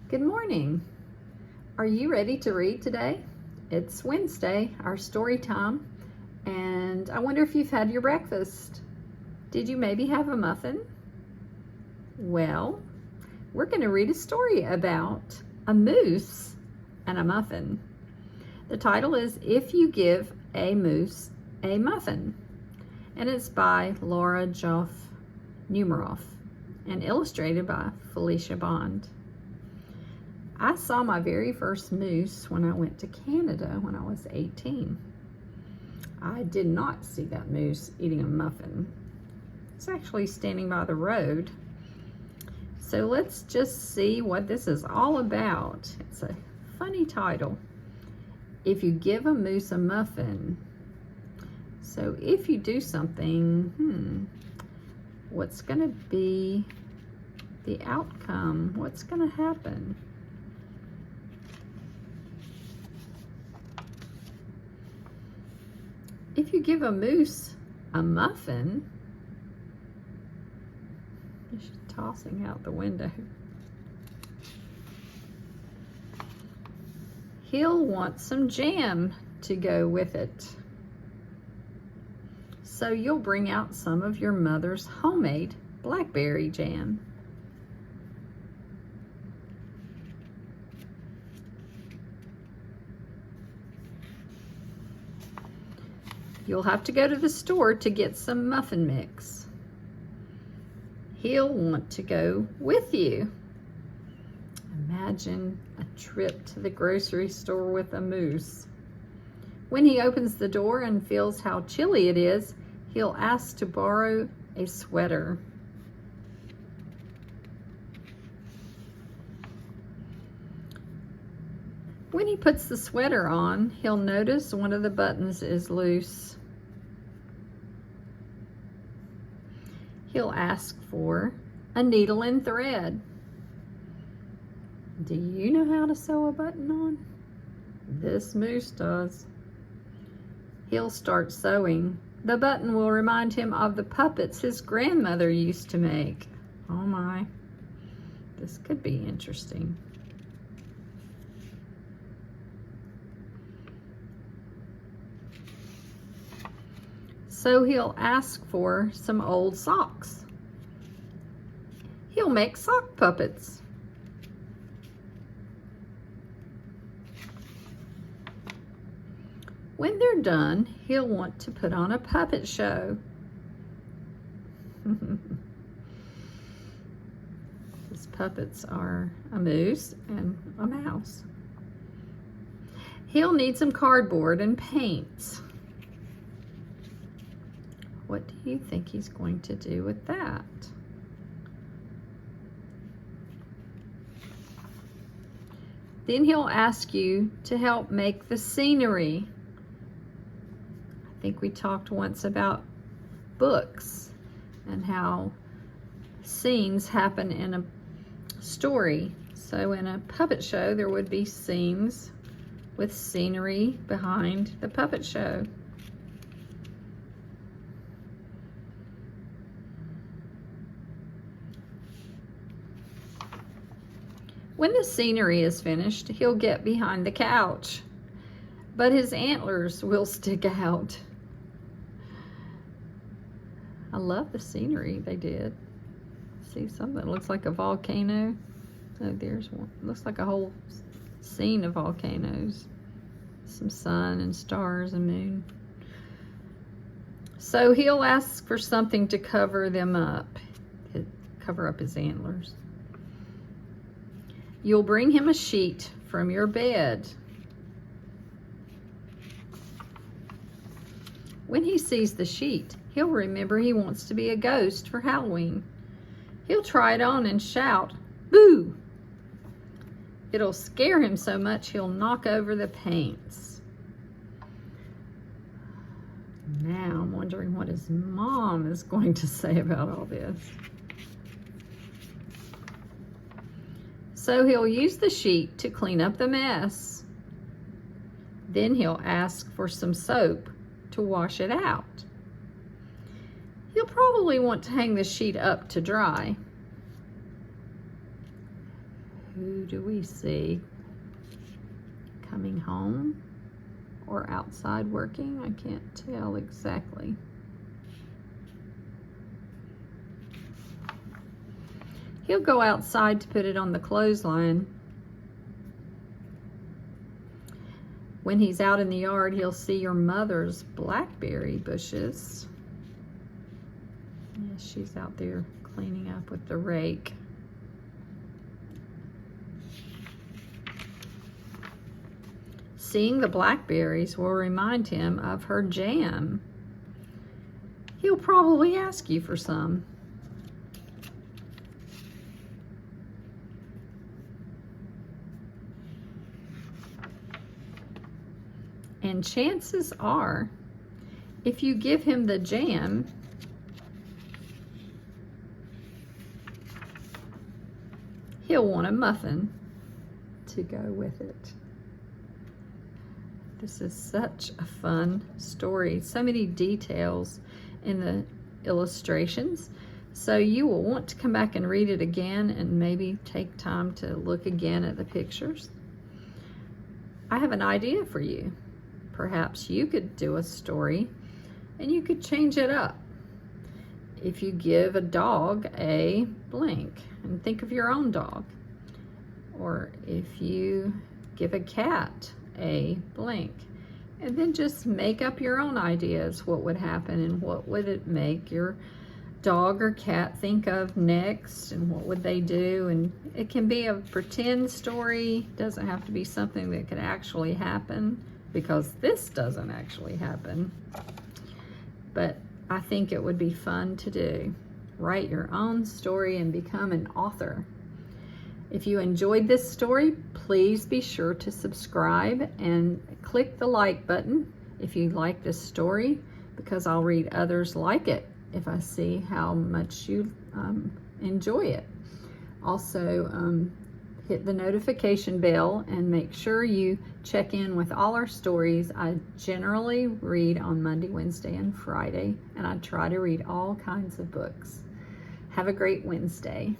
Good morning. Are you ready to read today? It's Wednesday, our story time, and I wonder if you've had your breakfast. Did you maybe have a muffin? Well, we're going to read a story about a moose and a muffin. The title is If You Give a Moose a Muffin, and it's by Laura Joffe, Numeroff, and illustrated by Felicia Bond. I saw my very first moose when I went to Canada when I was 18. I did not see that moose eating a muffin. It's actually standing by the road. So let's just see what this is all about. It's a funny title. If you give a moose a muffin. So if you do something, what's going to be the outcome? What's going to happen? If you give a moose a muffin, she's tossing out the window. He'll want some jam to go with it. So you'll bring out some of your mother's homemade blackberry jam. You'll have to go to the store to get some muffin mix. He'll want to go with you. Imagine a trip to the grocery store with a moose. When he opens the door and feels how chilly it is, he'll ask to borrow a sweater. When he puts the sweater on, he'll notice one of the buttons is loose. He'll ask for a needle and thread. Do you know how to sew a button on? This moose does. He'll start sewing. The button will remind him of the puppets his grandmother used to make. Oh my, this could be interesting. So he'll ask for some old socks. He'll make sock puppets. When they're done, he'll want to put on a puppet show. His puppets are a moose and a mouse. He'll need some cardboard and paints. What do you think he's going to do with that? Then he'll ask you to help make the scenery. I think we talked once about books and how scenes happen in a story. So in a puppet show, there would be scenes with scenery behind the puppet show. When the scenery is finished, he'll get behind the couch, but his antlers will stick out. I love the scenery they did. See something that looks like a volcano? Oh, there's one. Looks like a whole scene of volcanoes. Some sun and stars and moon. So he'll ask for something to cover them up, cover up his antlers. You'll bring him a sheet from your bed. When he sees the sheet, he'll remember he wants to be a ghost for Halloween. He'll try it on and shout, "Boo!" It'll scare him so much he'll knock over the paints. Now I'm wondering what his mom is going to say about all this. So he'll use the sheet to clean up the mess. Then he'll ask for some soap to wash it out. He'll probably want to hang the sheet up to dry. Who do we see? Coming home or outside working? I can't tell exactly. He'll go outside to put it on the clothesline. When he's out in the yard, he'll see your mother's blackberry bushes. Yeah, she's out there cleaning up with the rake. Seeing the blackberries will remind him of her jam. He'll probably ask you for some. And chances are, if you give him the jam, he'll want a muffin to go with it. This is such a fun story. So many details in the illustrations. So you will want to come back and read it again and maybe take time to look again at the pictures. I have an idea for you. Perhaps you could do a story and you could change it up. If you give a dog a blank and think of your own dog, or if you give a cat a blank and then just make up your own ideas, what would happen and what would it make your dog or cat think of next and what would they do. And it can be a pretend story, doesn't have to be something that could actually happen, because this doesn't actually happen. But I think it would be fun to do. Write your own story and become an author. If you enjoyed this story, please be sure to subscribe and click the like button if you like this story, because I'll read others like it if I see how much you enjoy it. Also, hit the notification bell and make sure you check in with all our stories. I generally read on Monday, Wednesday, and Friday, and I try to read all kinds of books. Have a great Wednesday.